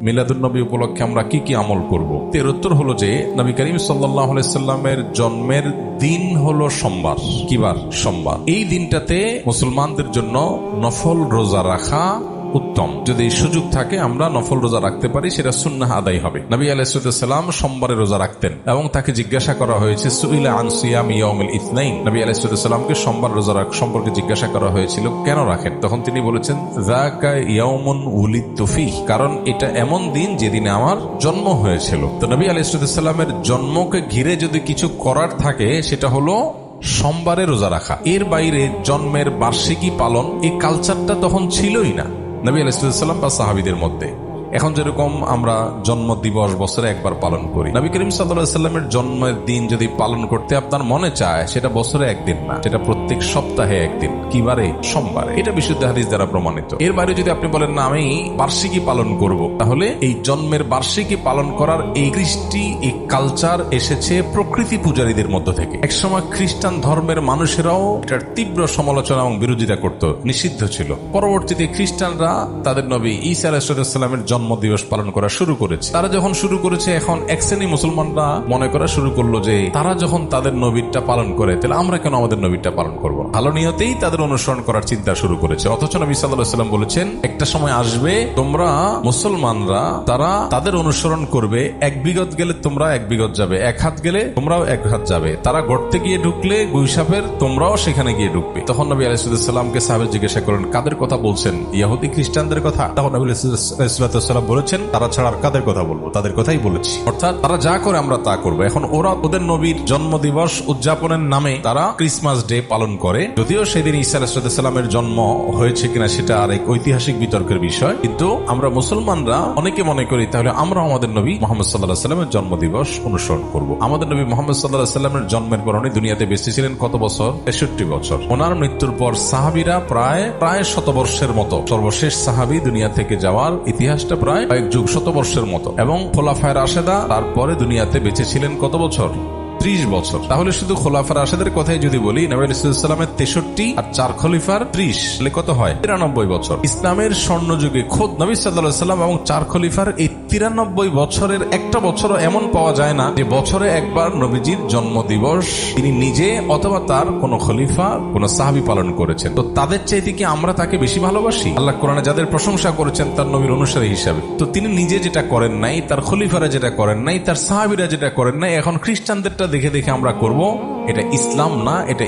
মিলাদুন নবী উপলক্ষে আমরা কি কি আমল করব? এর উত্তর হলো যে নবী করিম সাল্লাল্লাহু আলাইহি সাল্লামের জন্মের দিন হলো সোমবার। কি বার? সোমবার। এই দিনটাতে মুসলমানদের জন্য নফল রোজা রাখা উত্তম। যদি সুযোগ থাকে আমরা নফল রোজা রাখতে পারি, সেটা সুন্নাহ আদায় হবে। নবী আলাইহিস সালাম সোমবারে রোজা রাখতেন এবং তাকে জিজ্ঞাসা করা হয়েছে সুইলা আন সিয়াম ইয়াউমিল ইসনাইন। নবী আলাইহিস সালামকে সোমবার রোজা রাখা সম্পর্কে জিজ্ঞাসা করা হয়েছিল, কেন রাখেন? তখন তিনি বলেছেন যাকা ইয়াউমুন উলিদতু ফীহি, কারণ এটা এমন দিন যেদিনে আমার জন্ম হয়েছিল। তো নবী আলাইহিস সালামের জন্মকে ঘিরে যদি কিছু করার থাকে সেটা হলো সোমবারে রোজা রাখা। এর বাইরে জন্মের বার্ষিকী পালন এই কালচারটা তখন ছিলই না নবী আলাইহিস সালাম বা সাহাবীদের মধ্যে। এখন যেরকম আমরা জন্ম দিবস বছরে একবার পালন করি, নবী করিম সাল্লাল্লাহু আলাইহি সাল্লামের জন্মের দিন যদি পালন করতে আপনার মনে চায়, সেটা বছরে একদিন না, সেটা প্রত্যেক সপ্তাহে একদিন। কি বারে? সোমবারে। এটা বিশুদ্ধ হাদিস দ্বারা প্রমাণিত। এর বাইরে যদি আপনি বলেন না আমি বার্ষিকী পালন করব, তাহলে এই জন্মের বার্ষিকী পালন করার এই কৃষ্টি, এই কালচার এসেছে প্রকৃতি পূজারীদের মধ্য থেকে। একসময় খ্রিস্টান ধর্মের মানুষেরাও এটার তীব্র সমালোচনা এবং বিরোধিতা করত, নিষিদ্ধ ছিল। পরবর্তীতে খ্রিস্টানরা তাদের নবী ঈসা আলাইহিস সালামের জন্ম দিবস পালন করা শুরু করেছে। তারা যখন শুরু করেছে, এখন এক শ্রেণী মুসলমানরা মনে করা শুরু করলো যে তারা যখন তাদের নবীরটা পালন করে, তাহলে আমরা কেন আমাদের নবীরটা পালন করব? ভালো নিয়তেই তাদের অনুসরণ করার চিন্তা শুরু করেছে। অথচ নবী সাল্লাল্লাহু আলাইহি ওয়াসাল্লাম বলেছেন, একটা সময় আসবে তোমরা মুসলমানরা তারা তাদের অনুসরণ করবে, এক বিগত গেলে তোমরা এক বিগত যাবে, এক হাত গেলে তোমরাও এক হাত যাবে। তারা গর্তে গিয়ে ঢুকলে গুইসাপের তোমরাও সেখানে গিয়ে ঢুকবে। তখন নবী আলাইহিস সালামকে সাহাবী জিজ্ঞাসা করেন, কাদের কথা বলছেন? ইহুদি খ্রিস্টানদের কথা? তখন নবী আলাইহিস বলেছেন, তারা ছাড়া আর কাদের কথা বলবো? তাদের কথাই বলেছি। অর্থাৎ তারা যা করে আমরা তা করবো। এখন ওরা ওদের নবীর জন্ম দিবস উদযাপনের নামে তারা ক্রিসমাস ডে পালন করে, যদিও সেদিন ঈসা আলাইহিস সালামের জন্ম হয়েছে কিনা সেটা আর এক ঐতিহাসিক বিতর্কের বিষয়। কিন্তু আমরা মুসলমানরা অনেকে মনে করি তাহলে আমরা আমাদের নবী মুহাম্মদ সাল্লাল্লাহু আলাইহি ওয়াসাল্লামের জন্ম দিবস অনুসরণ করব। আমাদের নবী মুহাম্মদ সাল্লাল্লাহু আলাইহি ওয়াসাল্লামের জন্মের পর উনি দুনিয়াতে বেঁচে ছিলেন কত বছর? 63 বছর। ওনার মৃত্যুর পর সাহাবীরা প্রায় শতবর্ষের মতো, সর্বশেষ সাহাবী দুনিয়া থেকে যাওয়ার ইতিহাসটা প্রায় কয়েক যুগ, শতবর্ষের মতো। এবং খোলাফায়ে রাশেদা তারপরে দুনিয়াতে বেঁচে ছিলেন কত বছর? 30 বছর। তাহলে শুধু খোলাফায়ে রাশেদের কথাই যদি বলি, নবী আলাইহিস সালামের 63 আর 4 খলিফার 30, তাহলে কত হয়? 93 বছর। ইসলামের স্বর্ণযুগে খোদ নবী সাল্লাল্লাহু আলাইহি ওয়াসাল্লাম এবং 4 খলিফার এই 93 বছরের একটা বছরও এমন পাওয়া যায় না যে বছরে একবার নবীজির জন্মদিবস তিনি নিজে অথবা তার কোন খলিফা, কোন সাহাবী পালন করেছেন। তো তাদের চাইতে কি আমরা তাকে বেশি ভালোবাসি? আল্লাহ কোরআনে যাদের প্রশংসা করেছেন তার নবীর অনুসারী হিসাবে, তো তিনি নিজে যেটা করেন নাই, তার খলিফারা যেটা করেন নাই, তার সাহাবীরা যেটা করেন নাই, এখন খ্রিস্টানদেরটা দেখে দেখে আমরা করব। এটা ইসলাম না, এটা